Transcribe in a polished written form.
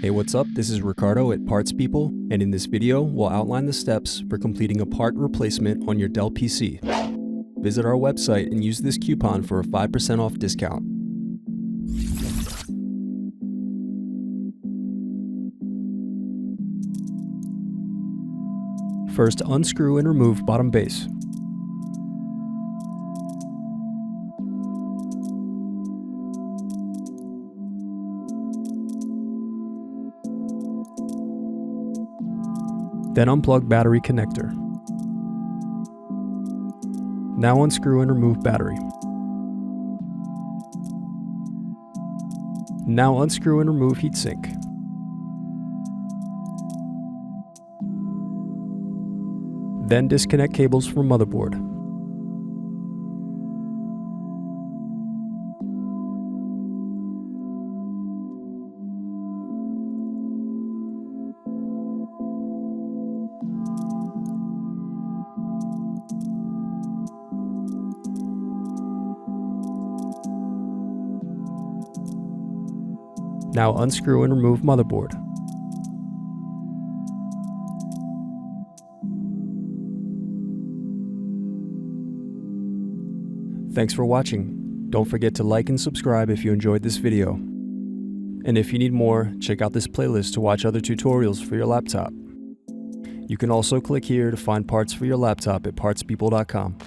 Hey, what's up? This is Ricardo at Parts People, and in this video, we'll outline the steps for completing a part replacement on your Dell PC. Visit our website and use this coupon for a 5% off discount. First, unscrew and remove bottom base. Then unplug battery connector. Now unscrew and remove battery. Now unscrew and remove heatsink. Then disconnect cables from motherboard. Now unscrew and remove motherboard. Thanks for watching. Don't forget to like and subscribe if you enjoyed this video. And if you need more, check out this playlist to watch other tutorials for your laptop. You can also click here to find parts for your laptop at partspeople.com.